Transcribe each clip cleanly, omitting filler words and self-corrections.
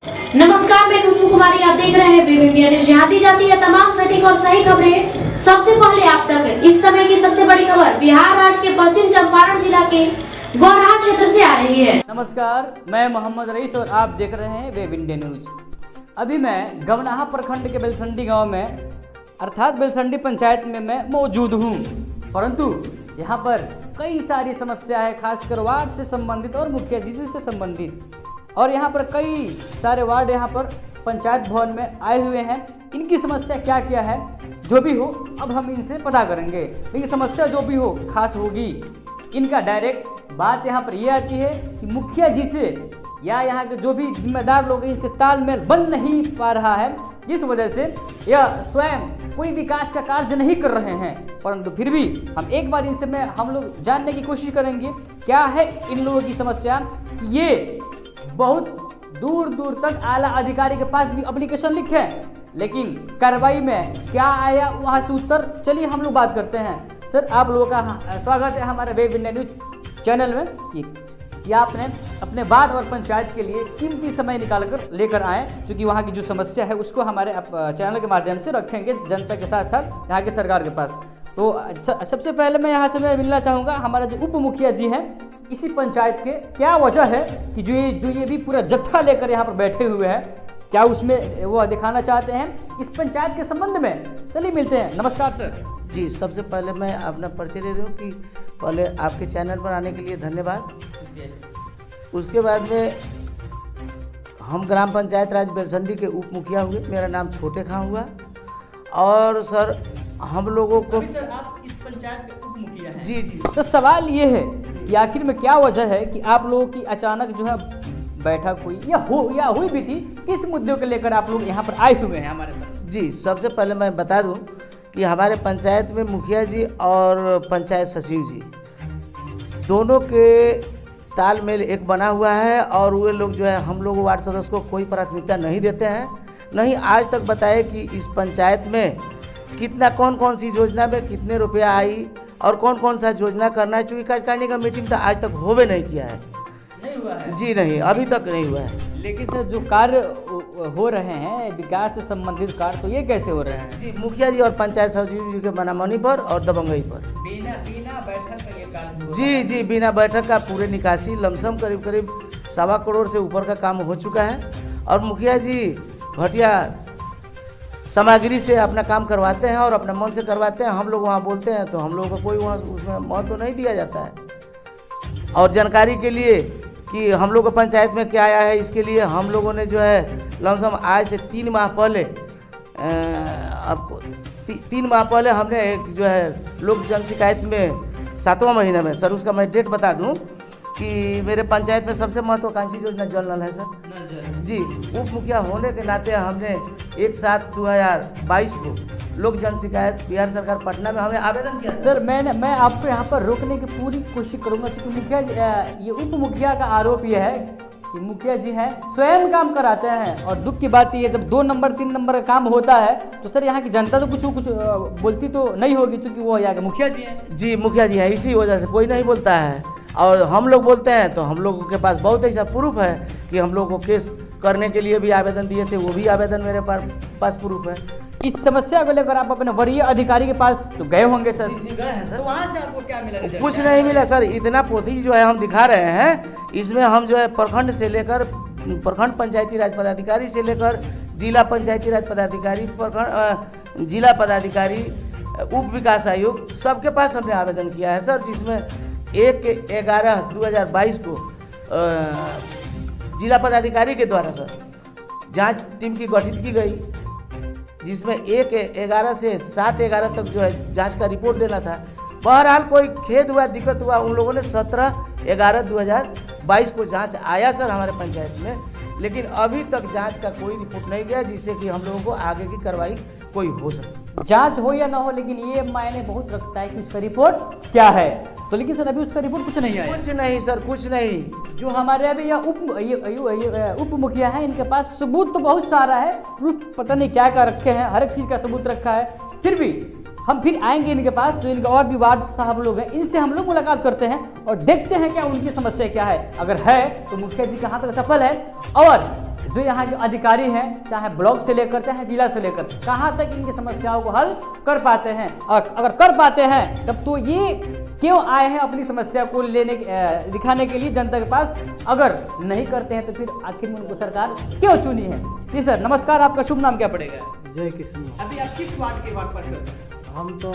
नमस्कार, मैं कुसुम कुमारी। आप देख रहे हैं वेब इंडिया न्यूज। यहाँ दी जाती है तमाम सटीक और सही खबरें सबसे पहले आप तक। इस समय की सबसे बड़ी खबर बिहार राज्य के पश्चिम चंपारण जिला के गौरहा क्षेत्र से आ रही है। नमस्कार, मैं मोहम्मद रईस और आप देख रहे हैं वेब इंडिया न्यूज। अभी मैं गवनाहा प्रखंड के बेलसंडी गांव में अर्थात बेलसंडी पंचायत में मैं मौजूद हूं, परंतु यहां पर कई सारी समस्या है, खासकर वार्ड से संबंधित और मुखिया जी से संबंधित। और यहाँ पर कई सारे वार्ड यहाँ पर पंचायत भवन में आए हुए हैं। इनकी समस्या क्या क्या है, जो भी हो अब हम इनसे पता करेंगे। लेकिन समस्या जो भी हो खास होगी। इनका डायरेक्ट बात यहाँ पर ये आती है कि मुखिया जी से या यहाँ के जो भी जिम्मेदार लोग हैं इनसे तालमेल बन नहीं पा रहा है, जिस वजह से यह स्वयं कोई विकास का कार्य नहीं कर रहे हैं। परंतु फिर भी हम एक बार इनसे हम लोग जानने की कोशिश करेंगे क्या है इन लोगों की समस्या। ये बहुत दूर दूर तक आला अधिकारी के पास भी एप्लीकेशन लिखे, लेकिन कार्रवाई में क्या आया वहाँ से उत्तर। चलिए हम लोग बात करते हैं। सर, आप लोगों का स्वागत है हमारे वेब इंडिया न्यूज चैनल में कि आपने अपने वार्ड और पंचायत के लिए कीमती समय निकालकर लेकर आए, क्योंकि वहाँ की जो समस्या है उसको हमारे चैनल के माध्यम से रखेंगे जनता के साथ साथ यहाँ के सरकार के पास। तो सबसे पहले मैं यहाँ से मिलना चाहूँगा हमारे जो उप मुखिया जी हैं इसी पंचायत के। क्या वजह है कि जो ये भी पूरा जत्था लेकर यहाँ पर बैठे हुए हैं, क्या उसमें वो दिखाना चाहते हैं इस पंचायत के संबंध में? चलिए मिलते हैं। नमस्कार सर जी। सबसे पहले मैं अपना परिचय दे दूं कि पहले आपके चैनल पर आने के लिए धन्यवाद। उसके बाद में हम ग्राम पंचायत राज बेलसंडी के उप मुखिया हुए। मेरा नाम छोटे खां हुआ। और सर हम लोगों को सर आप इस पंचायत के उप मुखिया हैं। जी जी। तो सवाल ये है कि आखिर में क्या वजह है कि आप लोगों की अचानक जो है बैठक हुई या हुई भी थी, किस मुद्दों को लेकर आप लोग यहाँ पर आए हुए हैं हमारे साथ? जी, सबसे पहले मैं बता दूं कि हमारे पंचायत में मुखिया जी और पंचायत सचिव जी दोनों के तालमेल एक बना हुआ है। और वे लोग जो है हम लोग वार्ड सदस्य को कोई प्राथमिकता नहीं देते हैं, नहीं आज तक बताए कि इस पंचायत में कितना कौन कौन सी योजना में कितने रुपया आई और कौन कौन सा योजना करना है। चूँकि कार्यकारिणी का मीटिंग तो आज तक होवे नहीं किया है। नहीं हुआ है जी नहीं, अभी तक नहीं हुआ है। लेकिन सर जो कार्य हो रहे हैं विकास से संबंधित कार्य, तो ये कैसे हो रहे हैं? जी, मुखिया जी और पंचायत सचिव जी के मनामनी पर और दबंगई पर बिना बैठक का ये कार्य जी जी बिना बैठक का पूरे निकासी लमसम करीब 1.25 करोड़ से ऊपर का काम हो चुका है। और मुखिया जी घटिया सामग्री से अपना काम करवाते हैं और अपने मन से करवाते हैं। हम लोग वहाँ बोलते हैं तो हम लोगों को कोई वहाँ उसमें महत्व तो नहीं दिया जाता है। और जानकारी के लिए कि हम लोग को पंचायत में क्या आया है, इसके लिए हम लोगों ने जो है लमसम आज से 3 माह पहले आपको 3 माह पहले हमने एक जो है लोक जन शिकायत में 7वां महीने में, सर उसका मैं डेट बता दूं कि मेरे पंचायत में सबसे महत्वाकांक्षी योजना जल नल है सर जी। उप मुखिया होने के नाते हमने 1/7/2022 को लोक जन शिकायत बिहार सरकार पटना में हमने आवेदन किया। सर मैं आपको यहाँ पर रोकने की पूरी कोशिश करूँगा, क्योंकि मुखिया ये उप मुखिया का आरोप ये है कि मुखिया जी हैं स्वयं काम कराते हैं। और दुख की बात ये जब 2 नंबर 3 नंबर का काम होता है तो सर यहाँ की जनता तो कुछ बोलती तो नहीं होगी, क्योंकि वो यहाँ के मुखिया जी हैं। जी मुखिया जी हैं, इसी वजह से कोई नहीं बोलता है। और हम लोग बोलते हैं तो हम लोगों के पास बहुत ऐसा प्रूफ है कि हम लोग को केस करने के लिए भी आवेदन दिए थे, वो भी आवेदन मेरे पास प्रूफ है। इस समस्या को लेकर आप अपने वरीय अधिकारी के पास तो गए होंगे सर? जी गए हैं सर। तो वहाँ से आपको क्या मिला? कुछ नहीं मिला सर। इतना पोथी जो है हम दिखा रहे हैं, इसमें हम जो है प्रखंड से लेकर प्रखंड पंचायती राज पदाधिकारी से लेकर जिला पंचायती राज पदाधिकारी, प्रखंड जिला पदाधिकारी, उप विकास आयुक्त सबके पास हमने आवेदन किया है सर। जिसमें 1/11/2022 को जिला पदाधिकारी के द्वारा सर जांच टीम की गठित की गई, जिसमें 1/11 से 7/11 तक जो है जांच का रिपोर्ट देना था। बहरहाल कोई खेद हुआ, दिक्कत हुआ, उन लोगों ने 17/11/2022 को जांच आया सर हमारे पंचायत में, लेकिन अभी तक जांच का कोई रिपोर्ट नहीं गया, जिससे कि हम लोगों को आगे की कार्रवाई कोई हो सके। जांच हो या ना हो, लेकिन ये मायने बहुत रखता है कि उसका रिपोर्ट क्या है। तो लेकिन सर अभी उसका रिपोर्ट कुछ नहीं आया। कुछ नहीं सर, कुछ नहीं। जो हमारे अभी यह उप मुखिया है, इनके पास सबूत तो बहुत सारा है, प्रूफ पता नहीं क्या क्या रखे हैं, हर एक चीज़ का सबूत रखा है। फिर भी हम फिर आएंगे इनके पास, जो इनके और भी वार्ड साहब लोग हैं, इनसे हम लोग मुलाकात करते हैं और देखते हैं क्या उनकी समस्या क्या है। अगर है तो मुखिया जी का हाथ सफल है, और जो यहाँ के अधिकारी हैं, चाहे ब्लॉक से लेकर चाहे जिला से लेकर, कहाँ तक इनकी समस्याओं को हल कर पाते हैं, और अगर कर पाते हैं तब तो ये क्यों आए हैं अपनी समस्या को दिखाने के लिए जनता के पास, अगर नहीं करते हैं तो फिर आखिर में उनको सरकार क्यों चुनी है। जी सर नमस्कार, आपका शुभ नाम क्या पड़ेगा? जय किशन। अभी आप किस वार्ड के वार्ड पार्षद हैं? हम तो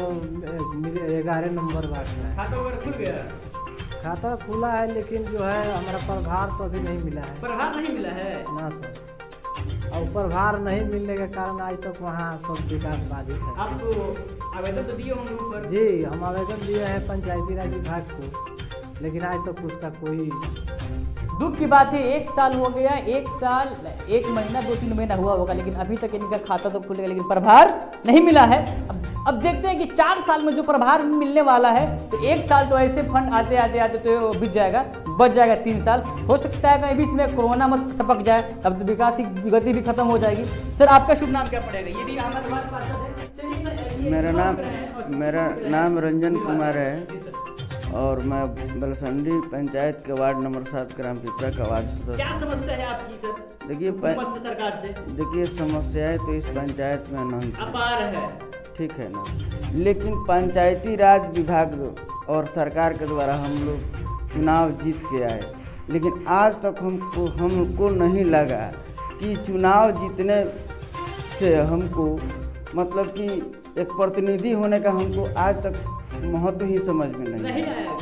11 नंबर वार्ड में है। खाता वगैरह खुल गया? खाता खुला है, लेकिन जो है हमारा प्रभार तो अभी नहीं मिला है। प्रभार नहीं मिला है ना सर, और प्रभार नहीं मिलने के कारण आज तक वहाँ सब विकास बाधित है। आप तो आवेदन तो दिए होंगे ऊपर? जी, हम आवेदन दिए हैं पंचायती राज विभाग को, लेकिन आज तक उसका कोई। दुख की बात है, 1 साल हो गया, 1 साल 1 महीना 2-3 महीना हुआ होगा, लेकिन अभी तक इनका खाता तो खुलेगा लेकिन प्रभार नहीं मिला है। अब देखते हैं कि 4 साल में जो प्रभार मिलने वाला है, तो 1 साल तो ऐसे फंड आते आते तो बीत जाएगा, बच जाएगा 3 साल। हो सकता है कहीं बीच में कोरोना मत टपक जाए, तब तो विकास की गति भी खत्म हो जाएगी। सर आपका शुभ नाम क्या पड़ेगा? ये भी हमारे पास है। मेरा नाम रंजन कुमार है और मैं बलसंडी पंचायत के वार्ड नंबर 7 ग्राम पिपरा का वार्ड सदस्य। क्या समस्या है आपकी सर? देखिए सरकार से देखिए समस्याएं तो इस पंचायत में अनंत अपार है, ठीक है ना, लेकिन पंचायती राज विभाग और सरकार के द्वारा हम लोग चुनाव जीत के आए, लेकिन आज तक हमको नहीं लगा कि चुनाव जीतने से हमको मतलब कि एक प्रतिनिधि होने का हमको आज तक महत्व ही समझ में नहीं आया।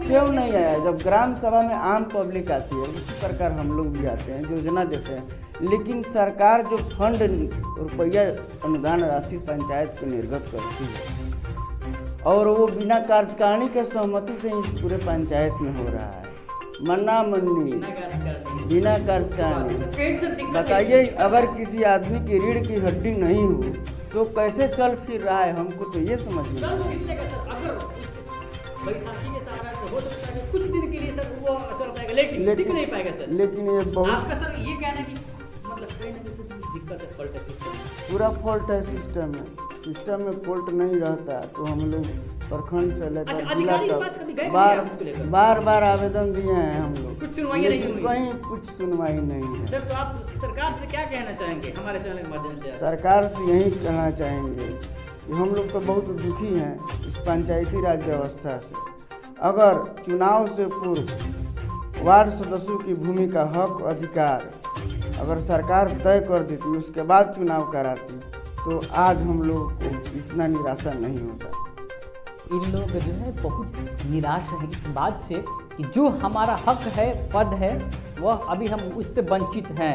क्यों नहीं आया? जब ग्राम सभा में आम पब्लिक आती है उसी प्रकार हम लोग भी आते हैं, योजना देते हैं, लेकिन सरकार जो फंड रुपया अनुदान राशि पंचायत को निर्गत करती है और वो बिना कार्यकारिणी के सहमति से इस पूरे पंचायत में हो रहा है, मन्ना मन्नी बिना कार्यकारिणी। बताइए, अगर किसी आदमी की रीढ़ की हड्डी नहीं हो तो कैसे चल फिर रहा है? हमको तो ये समझ में हो सकता है कुछ दिन के लिए सर वो चल पाएगा, लेकिन टिक नहीं पाएगा सर। लेकिन ये बहुत आपका सर ये कहना कि मतलब कहीं ना कहीं दिक्कत है, फॉल्ट है सिस्टम में। पूरा फॉल्ट है सिस्टम में फॉल्ट नहीं रहता तो हम लोग प्रखंड से लेकर जिला तक बार आवेदन दिए हैं हम लोग, कुछ सुनवाई नहीं हुई। कहीं कुछ सुनवाई नहीं है। सर तो आप सरकार से क्या कहना चाहेंगे हमारे चैनल के माध्यम से? सरकार से यही कहना चाहेंगे कि हम लोग तो बहुत दुखी हैं इस पंचायती राज व्यवस्था से। अगर चुनाव से पूर्व वार्ड सदस्यों की भूमिका, हक, अधिकार अगर सरकार तय कर देती, उसके बाद चुनाव कराती, तो आज हम लोग को इतना निराशा नहीं होता। इन लोग जो है बहुत निराश हैं इस बात से कि जो हमारा हक है, पद है, वह अभी हम उससे वंचित हैं।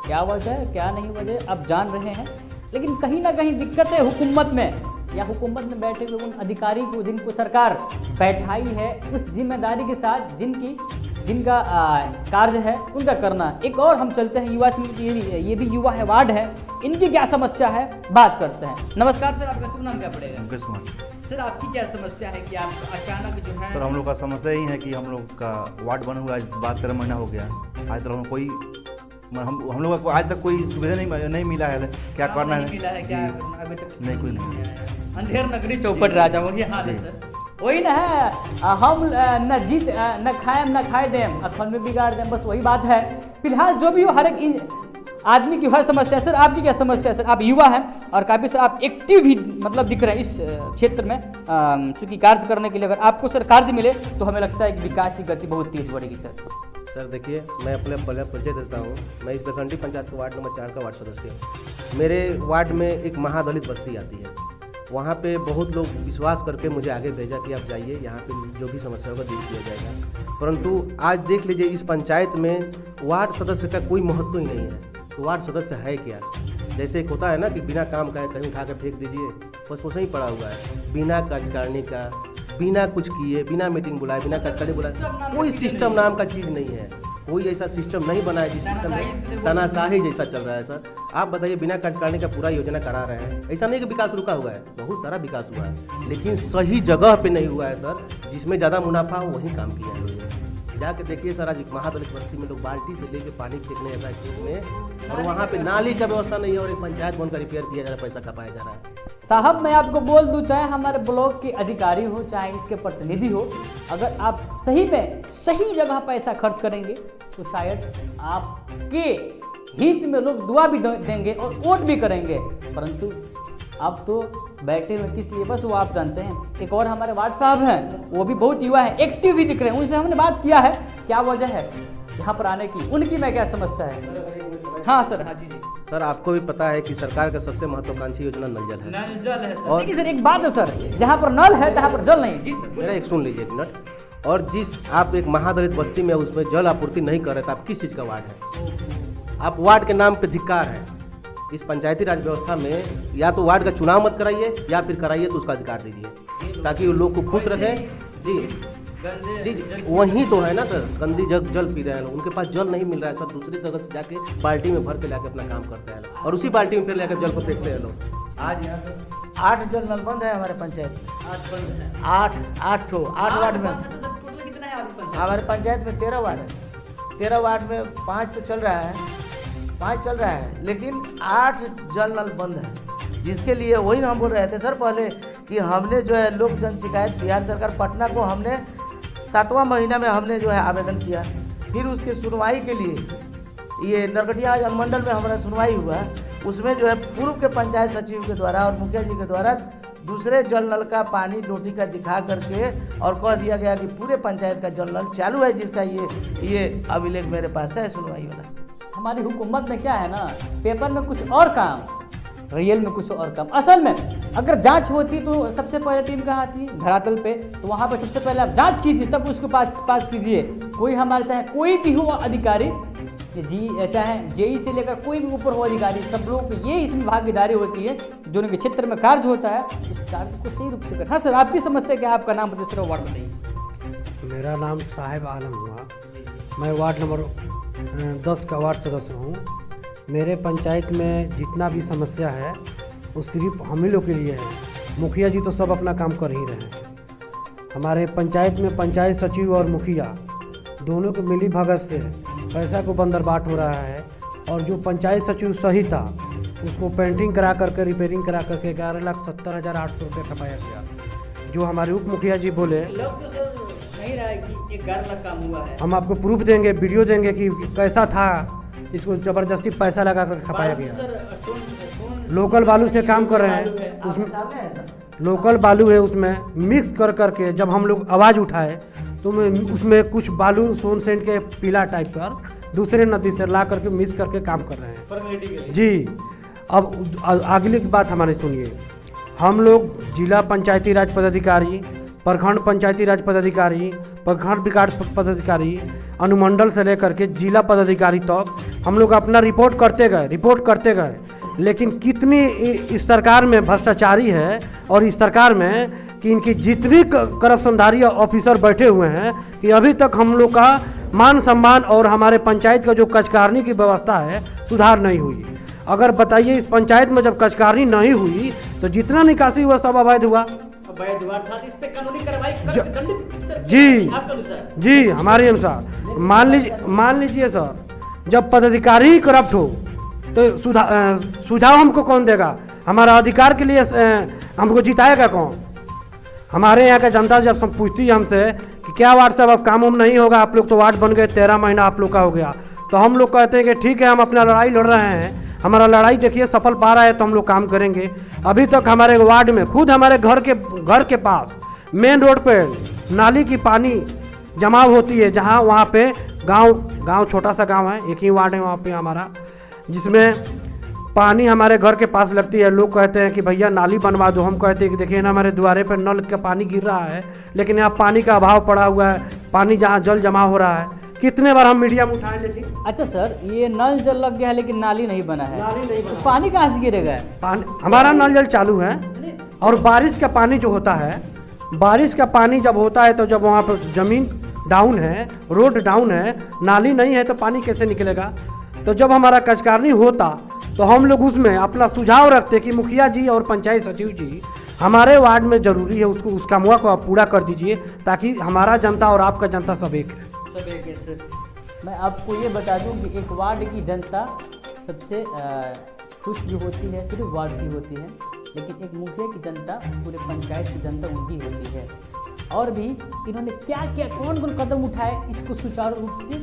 क्या वजह है, क्या नहीं वजह, आप जान रहे हैं, लेकिन कहीं ना कहीं दिक्कत है हुकूमत में, या हुकूमत में बैठे हुए उन अधिकारी को जिनको सरकार बैठाई है, उस जिम्मेदारी के साथ जिनका कार्य है उनका करना। एक और हम चलते हैं युवा समिति, ये भी युवा है, वार्ड है, इनकी क्या समस्या है बात करते हैं। नमस्कार सर, आपका शुभ नाम क्या पड़ेगा? मुकेश कुमार। सर आपकी क्या समस्या है कि आप अचानक जो है? सर हम लोग का समस्या यही है कि हम लोग का वार्ड बना हुआ आज 12-13 महीना हो गया, आज तक हम लोग को आज तक कोई सुविधा नहीं मिला है। क्या करना है? मिला है क्या? अभी तक नहीं, कोई नहीं। अंधेर नगरी चौपट राजा वही हाल है सर, वही ना है, हम न जीत न खाएं न खाए दें, अखन में बिगाड़ दें, बस वही बात है। फिलहाल जो भी हो, हर एक आदमी की हर समस्या है। सर आपकी क्या समस्या है? सर आप युवा हैं और काफ़ी सर आप एक्टिव भी मतलब दिख रहे हैं इस क्षेत्र में, चूँकि कार्य करने के लिए अगर आपको सर कार्य मिले तो हमें लगता है कि विकास की गति बहुत तेज बढ़ेगी। सर देखिए, मैं अपने पहले परिचय देता हूँ। मैं इस बसंडी पंचायत के वार्ड नंबर 4 का वार्ड सदस्य हूँ। मेरे वार्ड में एक महादलित बस्ती आती है, वहाँ पे बहुत लोग विश्वास करके मुझे आगे भेजा कि आप जाइए, यहाँ पे जो भी समस्या होगा दूर किया जाएगा। परंतु आज देख लीजिए, इस पंचायत में वार्ड सदस्य का कोई महत्व ही नहीं है। तो वार्ड सदस्य है क्या? जैसे एक होता है ना कि बिना काम का कहीं उठा कर फेंक दीजिए, बस वैसे ही पड़ा हुआ है, बिना कार्यकारिणी का, बिना कुछ किए, बिना मीटिंग बुलाए, बिना कार्यकारिणी बुलाए, कोई सिस्टम नाम का चीज़ नहीं है। कोई ऐसा सिस्टम नहीं बना है जिस सिस्टम में तानाशाही जैसा चल रहा है। सर आप बताइए, बिना कार्यकारिणी का पूरा योजना करा रहे हैं। ऐसा नहीं कि विकास रुका हुआ है, बहुत सारा विकास हुआ है, लेकिन सही जगह पे नहीं हुआ है सर। जिसमें ज़्यादा मुनाफा हो वहीं काम किया है। जाके देखिए सर, आज महादलित बस्ती में लोग बाल्टी से लेके पानी फेंकने जाता है खेत में, और वहाँ पे नाली का व्यवस्था नहीं है, और एक पंचायत भवन का रिपेयर किया जा रहा है, पैसा खपाया जा रहा है। साहब मैं आपको बोल दूं, चाहे हमारे ब्लॉक के अधिकारी हो, चाहे इसके प्रतिनिधि हो, अगर आप सही में सही जगह पैसा खर्च करेंगे तो शायद आपके हित में लोग दुआ भी देंगे और वोट भी करेंगे, परंतु आप तो बैठे हुए किस लिए, बस वो आप जानते हैं। एक और हमारे वार्ड साहब हैं, वो भी बहुत युवा है, एक्टिव भी दिख रहे हैं, उनसे हमने बात किया है क्या वजह है यहाँ पर आने की, उनकी में क्या समस्या है। हाँ सर, हाँ जी। सर आपको भी पता है कि सरकार का सबसे महत्वाकांक्षी योजना नल जल है। नल जल है सर। और लेकिन सर एक बात है सर, जहाँ पर नल है तहाँ पर जल नहीं। जी सर, मेरा एक सुन लीजिए एक मिनट। और जिस आप एक महादलित बस्ती में उसमें जल आपूर्ति नहीं कर रहे तो आप किस चीज़ का वार्ड है? आप वार्ड के नाम पे धिक्कार है। इस पंचायती राज व्यवस्था में या तो वार्ड का चुनाव मत कराइए या फिर कराइए तो उसका अधिकार दीजिए ताकि वो लोग को खुश रखें। जी जी वही तो है ना सर, गंदी जल पी रहे हैं लोग, उनके पास जल नहीं मिल रहा है सर, दूसरी जगह से जाके बाल्टी में भर के लाके अपना काम करते हैं लोग और उसी बाल्टी में फिर लेकर जल को फेंकते हैं लोग। आज यहाँ पर 8 जल नल बंद है हमारे पंचायत में। 8 वार्ड में। हमारे पंचायत में 13 वार्ड है। 13 वार्ड में 5 तो चल रहा है, 5 चल रहा है, लेकिन 8 जल नल बंद है, जिसके लिए वही हम बोल रहे थे सर पहले कि हमने जो है लोक जन शिकायत बिहार सरकार पटना को हमने 7वां महीना में हमने जो है आवेदन किया, फिर उसके सुनवाई के लिए ये नरकटिया अनुमंडल में हमारा सुनवाई हुआ, उसमें जो है पूर्व के पंचायत सचिव के द्वारा और मुखिया जी के द्वारा दूसरे जल नल का पानी डोटी का दिखा करके और कह दिया गया कि पूरे पंचायत का जल नल चालू है, जिसका ये अभिलेख मेरे पास है सुनवाई वाला। हमारी हुकूमत में क्या है ना, पेपर में कुछ और काम, रियल में कुछ और काम। असल में अगर जांच होती तो सबसे पहले टीम कहाँ आती है, धरातल पे, तो वहाँ पर सबसे पहले आप जांच कीजिए, तब उसको पास कीजिए। कोई हमारे चाहे कोई भी हो अधिकारी, जी चाहे जेई से लेकर कोई भी ऊपर हो अधिकारी, सब लोग ये इसमें भागीदारी होती है, जो उनके क्षेत्र में कार्य होता है उस कार्य को सही रूप से कर। हाँ सर, आपकी समस्या क्या, आपका नाम बताइए सर, वार्ड बताइए। मेरा नाम साहिब आलम हुआ, मैं वार्ड नंबर 10 का वार्ड सदस्य हूँ। मेरे पंचायत में जितना भी समस्या है वो सिर्फ हम ही लोग के लिए है, मुखिया जी तो सब अपना काम कर ही रहे हैं। हमारे पंचायत में पंचायत सचिव और मुखिया दोनों के मिली भगत से पैसा को बंदरबाट हो रहा है, और जो पंचायत सचिव सही था उसको पेंटिंग करा करके रिपेयरिंग करा करके 11,70,800 रुपये खपाया गया। जो हमारे उप मुखिया जी बोले नहीं रहा है कि 11 लाख काम हुआ है, हम आपको प्रूफ देंगे, वीडियो देंगे कि कैसा था, इसको ज़बरदस्ती पैसा लगा कर खपाया गया। लोकल बालू से काम कर रहे हैं, उसमें लोकल बालू है, उसमें मिक्स कर करके जब हम लोग आवाज़ उठाए तो उसमें कुछ बालू सोन सेंट के पीला टाइप पर दूसरे नदी से ला करके मिक्स करके काम कर रहे हैं जी। अब अगली बात हमारी सुनिए, हम लोग जिला पंचायती राज पदाधिकारी, प्रखंड पंचायती राज पदाधिकारी, प्रखंड विकास पदाधिकारी, अनुमंडल से लेकर के जिला पदाधिकारी तक हम लोग अपना रिपोर्ट करते गए, लेकिन कितनी इस सरकार में भ्रष्टाचारी है और इस सरकार में कि इनकी जितनी करप्शनधारी ऑफिसर बैठे हुए हैं कि अभी तक हम लोग का मान सम्मान और हमारे पंचायत का जो कचकारनी की व्यवस्था है सुधार नहीं हुई। अगर बताइए, इस पंचायत में जब कचकारनी नहीं हुई तो जितना निकासी हुआ सब अवैध हुआ। जी हमारे अनुसार मान लीजिए सर, जब पदाधिकारी ही करप्ट हो तो सुझाव हमको कौन देगा? हमारा अधिकार के लिए हमको जिताएगा कौन? हमारे यहाँ का जनता जब सब पूछती है हमसे कि क्या वार्ड साहब अब काम उम नहीं होगा, आप लोग तो वार्ड बन गए, 13 महीना आप लोग का हो गया, तो हम लोग कहते हैं कि ठीक है, हम अपना लड़ाई लड़ रहे हैं, हमारा लड़ाई देखिए सफल पा रहा है तो हम लोग काम करेंगे। अभी तक हमारे वार्ड में खुद हमारे घर के पास मेन रोड पे नाली की पानी जमाव होती है, जहाँ वहाँ पे गांव छोटा सा गांव है, एक ही वार्ड है वहाँ पे हमारा, जिसमें पानी हमारे घर के पास लगती है। लोग कहते हैं कि भैया नाली बनवा दो, हम कहते हैं कि देखिए ना हमारे द्वारे पर नल का पानी गिर रहा है, लेकिन यहाँ पानी का अभाव पड़ा हुआ है, पानी जहाँ जल जमा हो रहा है। कितने बार हम मीडिया में उठाए, लेकिन अच्छा सर, ये नल जल लग गया है लेकिन नाली नहीं बना है, नाली नहीं बना। तो पानी कहाँ से गिरेगा? पानी हमारा नल जल चालू है, और बारिश का पानी जो होता है, बारिश का पानी जब होता है तो जब वहाँ पर ज़मीन डाउन है, रोड डाउन है, नाली नहीं है, तो पानी कैसे निकलेगा? तो जब हमारा कचकारनी होता तो हम लोग उसमें अपना सुझाव रखते कि मुखिया जी और पंचायत सचिव जी, हमारे वार्ड में ज़रूरी है, उसको उस कामुआ को आप पूरा कर दीजिए ताकि हमारा जनता और आपका जनता सब एक है। मैं आपको ये बता दूं कि एक वार्ड की जनता सबसे खुश जो होती है सिर्फ वार्ड की होती है, लेकिन एक मुखिया की जनता, पूरे पंचायत की जनता उनकी होती है। और भी इन्होंने क्या क्या कौन कदम उठाए इसको सुचारू रूप से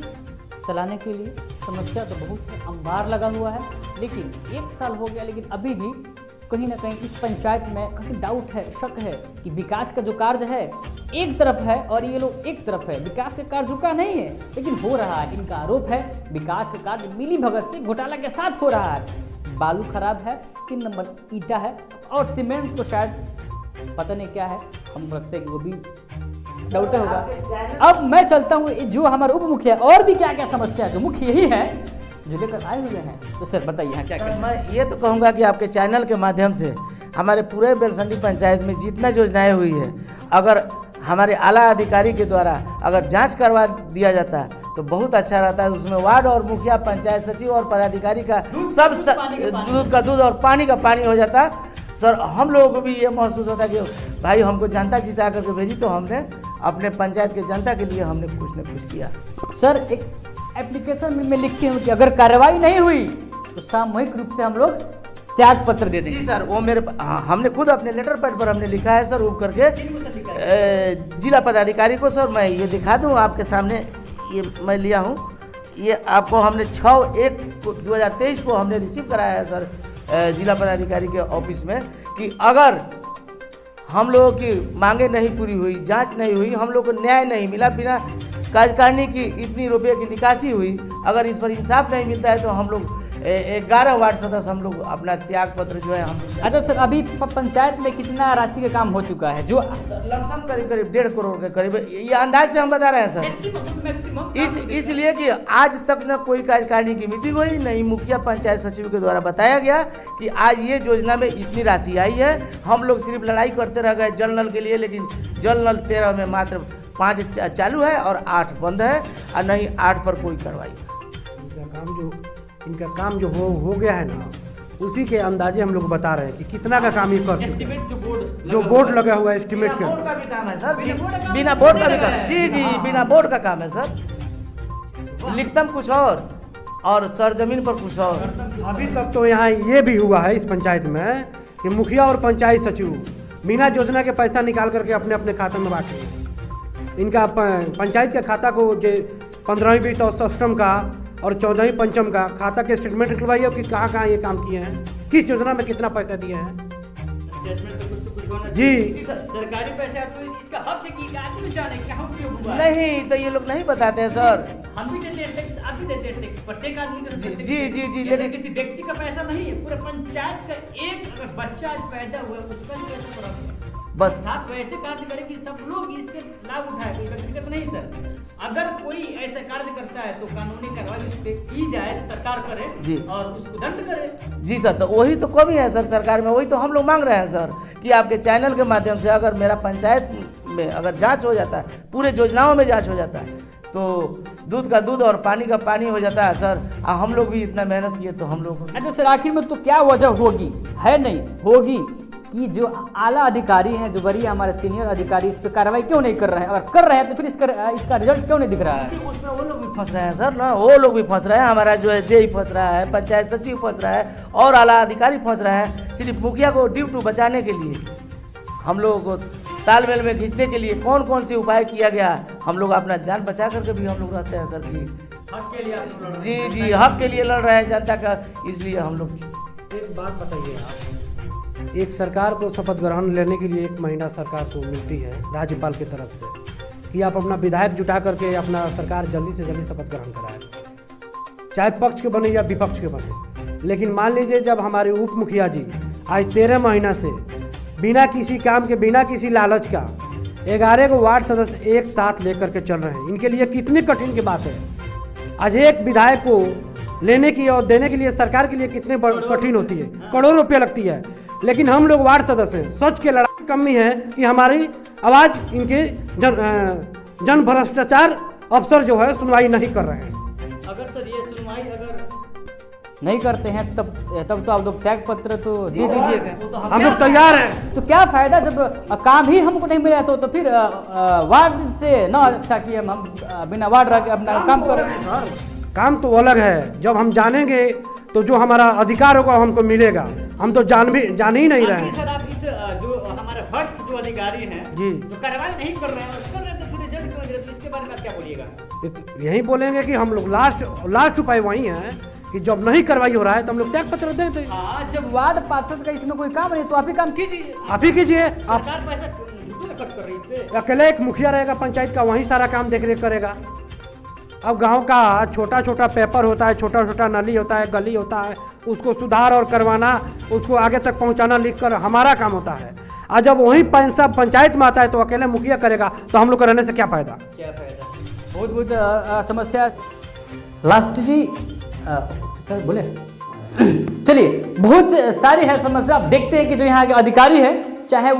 चलाने के लिए। समस्या तो बहुत है, अंबार लगा हुआ है, लेकिन 1 साल हो गया, लेकिन अभी भी कहीं ना कहीं इस पंचायत में कहीं डाउट है, शक है कि विकास का जो कार्य है एक तरफ है और ये लोग एक तरफ है। विकास का कार्य रुका नहीं है, लेकिन हो रहा है। इनका आरोप है विकास का कार्य मिली भगत से घोटाला के साथ हो रहा है। बालू खराब है, 3 नंबर ईटा है और सीमेंट तो शायद पता नहीं क्या है, हम रखते हैं कि वो भी डाउट होगा। अब मैं चलता हूँ जो हमारे उप मुखिया और भी क्या क्या समस्या है, जो मुख्य यही है जो लेकर आए हुए हैं, तो सर बताइए यहाँ क्या क्या। मैं ये तो कहूँगा कि आपके चैनल के माध्यम से हमारे पूरे बेलसंडी पंचायत में जितना योजनाएं हुई है, अगर हमारे आला अधिकारी के द्वारा अगर जांच करवा दिया जाता है तो बहुत अच्छा रहता है। उसमें वार्ड और मुखिया, पंचायत सचिव और पदाधिकारी का सब दूध का दूध और पानी का पानी हो जाता। सर हम लोगों को भी ये महसूस होता कि भाई हमको जनता जिता करके भेजी, तो हमने अपने पंचायत के जनता के लिए हमने कुछ न कुछ किया। सर एक एप्लीकेशन में लिखी हूँ कि अगर कार्रवाई नहीं हुई तो सामूहिक रूप से हम लोग त्याग पत्र दे देंगे। जी सर, वो मेरे हमने खुद अपने लेटर पैड पर हमने लिखा है सर, रूप करके जिला पदाधिकारी को। सर मैं ये दिखा दूँ आपके सामने, ये मैं लिया हूँ, ये आपको हमने 6/1/2023 को हमने रिसीव कराया है सर जिला पदाधिकारी के ऑफिस में, कि अगर हम लोगों की मांगे नहीं पूरी हुई, जांच नहीं हुई, हम लोग को न्याय नहीं मिला, बिना कार्यकारिणी की इतनी रुपये की निकासी हुई, अगर इस पर इंसाफ नहीं मिलता है तो हम लोग 11 वार्ड सदस्य हम लोग अपना त्याग पत्र जो है हम। अच्छा सर, अभी पंचायत में कितना राशि का काम हो चुका है? जो लमसम करीब 1.5 करोड़ के करीब, ये अंदाज से हम बता रहे हैं सर। इसलिए कि आज तक न कोई कार्यकारिणी की मीटिंग हुई, नहीं मुखिया पंचायत सचिव के द्वारा बताया गया कि आज ये योजना में इतनी राशि आई है। हम लोग सिर्फ लड़ाई करते रह गए जल नल के लिए, लेकिन जल नल 13 में मात्र 5 चालू है और 8 बंद है, और नहीं 8 पर कोई कार्रवाई। इनका काम जो हो गया है ना, उसी के अंदाजे हम लोग बता रहे हैं कि कितना का काम ये कर सकते हैं। जो बोर्ड लगा हुआ है एस्टिमेट के, बोर्ड का भी काम है सर, बिना बोर्ड का भी काम। जी जी, बिना बोर्ड का काम है सर। लिखतम कुछ और सरजमीन पर कुछ और। अभी तक तो यहाँ ये भी हुआ है इस पंचायत में कि मुखिया और पंचायत सचिव बिना योजना के पैसा निकाल करके अपने अपने खाते में बांटे। इनका पंचायत के खाता को 15वीं अष्टम का और 14वीं पंचम का खाता के स्टेटमेंट निकलवाइए कि कहाँ कहाँ ये काम किए हैं, किस योजना में कितना पैसा दिए हैं। जी सरकारी पैसा तो इसका हक है कि आदमी जाने क्या उपयोग हुआ। नहीं तो ये लोग नहीं बताते हैं सर। हम भी देते हैं, आप भी देते हैं, प्रत्येक आदमी का। जी, लेकिन किसी व्यक्ति का पैसा नहीं है, पूरे पंचायत का एक अगर बच्चा आज पैदा हुआ उसका भी पैसा पड़ा है। बस आप वैसे कार्य करें कि सब लोग इससे लाभ उठाए, कोई व्यक्तिगत नहीं सर। अगर कोई ऐसा कार्य करता है तो कानूनी कार्रवाई उस पर की जाए, सरकार करे जी, और उसको दंड करे। जी सर, तो वही तो कमी है सर सरकार में, वही तो हम लोग मांग रहे हैं सर कि आपके चैनल के माध्यम से अगर मेरा पंचायत में अगर जांच हो जाता है, पूरे योजनाओं में जांच हो जाता है, तो दूध का दूध और पानी का पानी हो जाता है सर। हम लोग भी इतना मेहनत किए तो हम लोग। अच्छा सर, आखिर में तो क्या वजह होगी, है नहीं होगी कि जो आला अधिकारी हैं, जो वरीय हमारे सीनियर अधिकारी इस पर कार्रवाई क्यों नहीं कर रहे हैं? अगर कर रहे हैं तो फिर इसका रिजल्ट क्यों नहीं दिख रहा है? उसमें वो लोग भी फंस रहे हैं सर ना, वो लोग भी फंस रहे हैं। हमारा जो है जेई फंस रहा है, पंचायत सचिव फंस रहा है और आला अधिकारी फंस रहा है। सिर्फ मुखिया को ड्यूटी बचाने के लिए, हम लोगों को तालमेल में खींचने के लिए कौन कौन से उपाय किया गया, हम लोग अपना जान बचा करके भी हम लोग रहते हैं सर की हक के लिए आप लोग लड़ रहे जी हैं। जी, हक के लिए लड़ रहे हैं जनता का, इसलिए हम लोग। एक बात बताइए आप, एक सरकार को शपथ ग्रहण लेने के लिए 1 महीना सरकार को मिलती है राज्यपाल की तरफ से कि आप अपना विधायक जुटा करके अपना सरकार जल्दी से जल्दी शपथ ग्रहण कराए, चाहे पक्ष के बने या विपक्ष के बने। लेकिन मान लीजिए जब हमारे उप मुखिया जी आज 13 महीना से बिना किसी काम के, बिना किसी लालच का 11 को वार्ड सदस्य एक साथ लेकर के चल रहे हैं, इनके लिए कितनी कठिन की बात है। आज एक विधायक को लेने की और देने के लिए सरकार के लिए कितने कठिन होती है, करोड़ों रुपये लगती है। लेकिन हम लोग वार्ड सदस्य हैं, सच के लड़ाई कमी है कि हमारी आवाज़ इनके जन भ्रष्टाचार अफसर जो है सुनवाई नहीं कर रहे हैं। अगर सर ये सुनवाई अगर नहीं करते हैं तब तो आप लोग त्याग पत्र तो दे दीजिएगा। हम लोग तैयार हैं। तो क्या फायदा जब काम ही हमको नहीं मिला तो फिर वार्ड से ना अच्छा कि हम बिना वार्ड रह के अपना काम करें। काम तो अलग है, जब हम जानेंगे तो जो हमारा अधिकार होगा हमको मिलेगा। हम तो जान ही नहीं रहे हैं। सर आप इस जो हमारे भ्रष्ट जो अधिकारी हैं जी, जो कार्रवाई नहीं कर रहे हैं तो फिर रिजल्ट क्यों दे रहे हैं, तो इसके बारे में आप क्या बोलिएगा? यही बोलेंगे कि हम लोग लास्ट उपाय वही है कि जब नहीं कार्रवाई हो रहा है तो हम लोग त्याग पत्र दे दें। आज जब वार्ड पार्षद का इसमें कोई काम नहीं तो आप ही काम कीजिए। आप ही कीजिए। आप सरकार पैसा कट कर रही है। अकेले एक मुखिया रहेगा पंचायत का, वही सारा काम देख रेख करेगा। अब गांव का छोटा छोटा पेपर होता है, छोटा छोटा नली होता है, गली होता है, उसको सुधार और करवाना, उसको आगे तक पहुंचाना लिख कर हमारा काम होता है। और जब वही पैसा पंचायत में आता है तो अकेले मुखिया करेगा तो हम लोग का रहने से क्या फायदा। बहुत बहुत समस्या। लास्टली बोले चलिए, बहुत सारी है समस्या। आप देखते हैं कि जो यहाँ के अधिकारी है, चाहे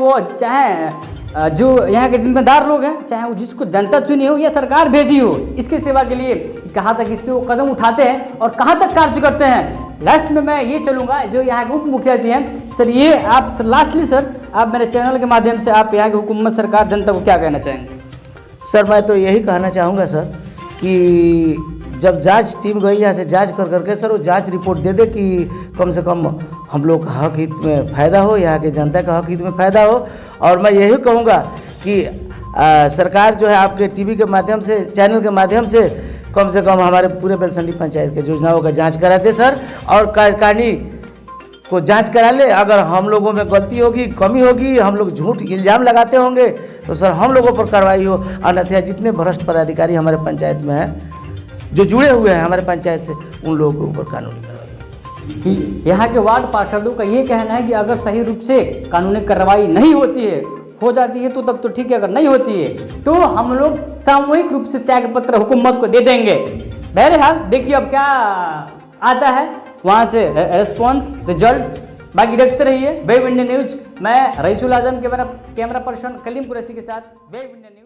जो यहाँ के जिम्मेदार लोग हैं, चाहे वो जिसको जनता चुनी हो या सरकार भेजी हो, इसकी सेवा के लिए कहाँ तक इस पर वो कदम उठाते हैं और कहाँ तक कार्य करते हैं। लास्ट में मैं ये चलूँगा, जो यहाँ के उप मुखिया जी हैं सर, ये आप लास्टली सर आप मेरे चैनल के माध्यम से आप यहाँ की हुकूमत, सरकार, जनता को क्या कहना चाहेंगे? सर मैं तो यही कहना चाहूँगा सर कि जब जांच टीम गई यहाँ से जांच कर करके सर वो जांच रिपोर्ट दे दे कि कम से कम हम लोग का हक हित में फ़ायदा हो, यहाँ के जनता का हक हित में फ़ायदा हो। और मैं यही कहूँगा कि सरकार जो है आपके टीवी के माध्यम से, चैनल के माध्यम से कम हमारे पूरे बेलसंडी पंचायत के योजनाओं का जाँच करा दे सर, और कार्यकारिणी को जांच करा ले। अगर हम लोगों में गलती होगी, कमी होगी, हम लोग झूठ इल्ज़ाम लगाते होंगे तो सर हम लोगों पर कार्रवाई हो। अन्यथा जितने भ्रष्ट पदाधिकारी हमारे पंचायत में हैं, जो जुड़े हुए हैं हमारे पंचायत से, उन लोगों के ऊपर कानूनी कार्रवाई। यहाँ के वार्ड पार्षदों का ये कहना है कि अगर सही रूप से कानूनी कार्रवाई नहीं होती है, हो जाती है तो तब तो ठीक है, अगर नहीं होती है तो हम लोग सामूहिक रूप से त्याग पत्र हुकूमत को दे देंगे। बहरहाल देखिए अब क्या आता है वहाँ से रिस्पॉन्स, रिजल्ट। बाकी देखते रहिए वेब इंडिया न्यूज। मैं रईसुल आजम कैमरा पर्सन कलीम कुरैशी के साथ वेब इंडिया न्यूज।